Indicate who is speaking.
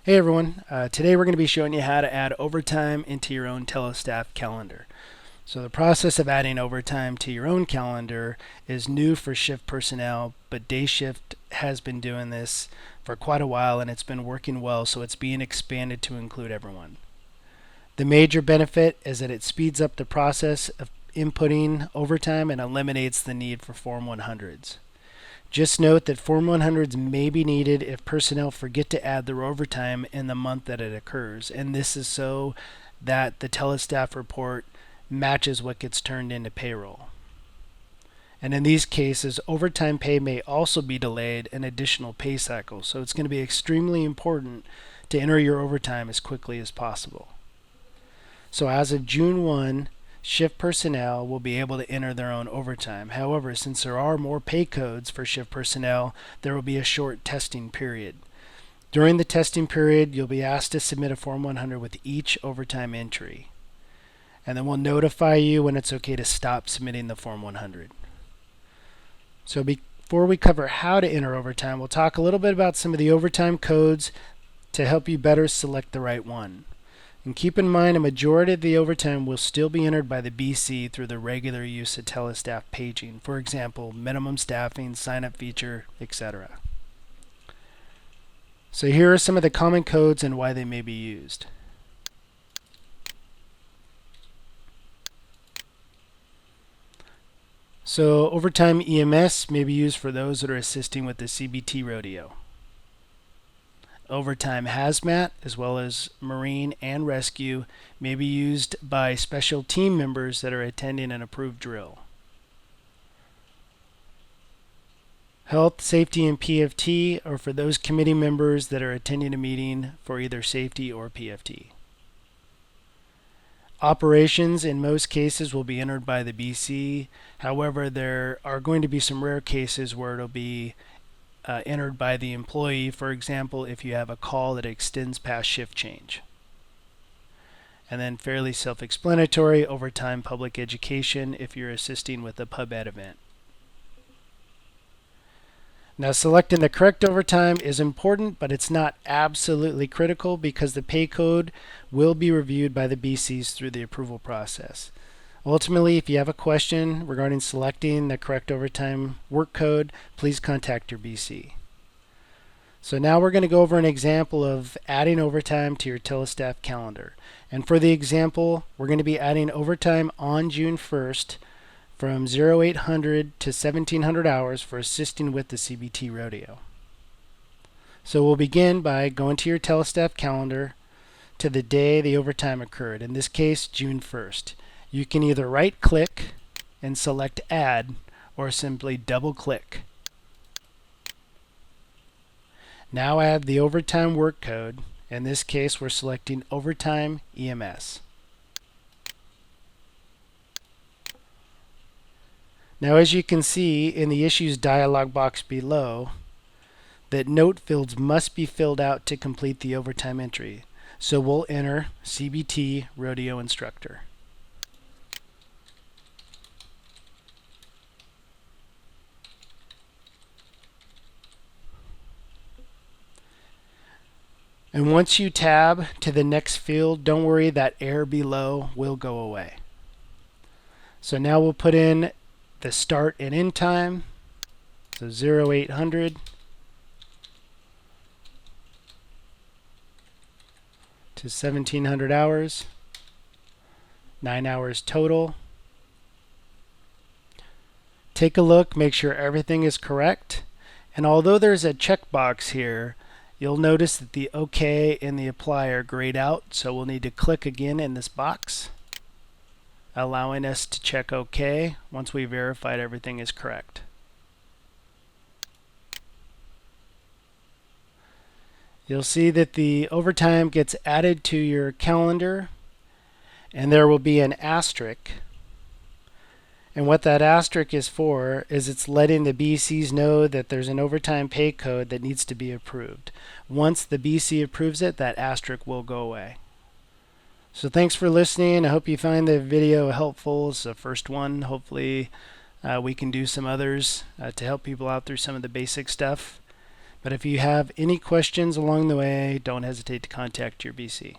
Speaker 1: Hey everyone, today we're going to be showing you how to add overtime into your own TeleStaff calendar. So the process of adding overtime to your own calendar is new for shift personnel, but day shift has been doing this for quite a while and it's been working well, so it's being expanded to include everyone. The major benefit is that it speeds up the process of inputting overtime and eliminates the need for Form 100s. Just note that Form 100s may be needed if personnel forget to add their overtime in the month that it occurs, and this is so that the TeleStaff report matches what gets turned into payroll. And in these cases, overtime pay may also be delayed an additional pay cycle, so it's going to be extremely important to enter your overtime as quickly as possible. So as of June 1, shift personnel will be able to enter their own overtime. However, since there are more pay codes for shift personnel, there will be a short testing period. During the testing period, you'll be asked to submit a Form 100 with each overtime entry. And then we'll notify you when it's okay to stop submitting the Form 100. So before we cover how to enter overtime, we'll talk a little bit about some of the overtime codes to help you better select the right one. And keep in mind, a majority of the overtime will still be entered by the BC through the regular use of TeleStaff paging. For example, minimum staffing, sign-up feature, etc. So here are some of the common codes and why they may be used. So overtime EMS may be used for those that are assisting with the CBT rodeo. Overtime hazmat, as well as marine and rescue, may be used by special team members that are attending an approved drill. Health, safety, and PFT are for those committee members that are attending a meeting for either safety or PFT. Operations, in most cases, will be entered by the BC. However, there are going to be some rare cases where it'll be entered by the employee, for example, if you have a call that extends past shift change. And then fairly self-explanatory, overtime public education if you're assisting with a pub ed event. Now selecting the correct overtime is important, but it's not absolutely critical because the pay code will be reviewed by the BCs through the approval process. Ultimately, if you have a question regarding selecting the correct overtime work code, please contact your BC. So now we're going to go over an example of adding overtime to your TeleStaff calendar. And for the example, we're going to be adding overtime on June 1st from 0800 to 1700 hours for assisting with the CBT rodeo. So we'll begin by going to your TeleStaff calendar to the day the overtime occurred, in this case, June 1st. You can either right-click and select Add, or simply double-click. Now add the overtime work code. In this case, we're selecting Overtime EMS. Now, as you can see in the Issues dialog box below, that note fields must be filled out to complete the overtime entry. So we'll enter CBT Rodeo Instructor. And once you tab to the next field, don't worry, that error below will go away. So now we'll put in the start and end time, so 0800 to 1700 hours, 9 hours total. Take a look, make sure everything is correct, and although there's a checkbox here, you'll notice that the OK and the Apply are grayed out, so we'll need to click again in this box, allowing us to check OK once we verified everything is correct. You'll see that the overtime gets added to your calendar, and there will be an asterisk. And what that asterisk is for is it's letting the BCs know that there's an overtime pay code that needs to be approved. Once the BC approves it, that asterisk will go away. So thanks for listening. I hope you find the video helpful. It's the first one. Hopefully we can do some others to help people out through some of the basic stuff. But if you have any questions along the way, don't hesitate to contact your BC.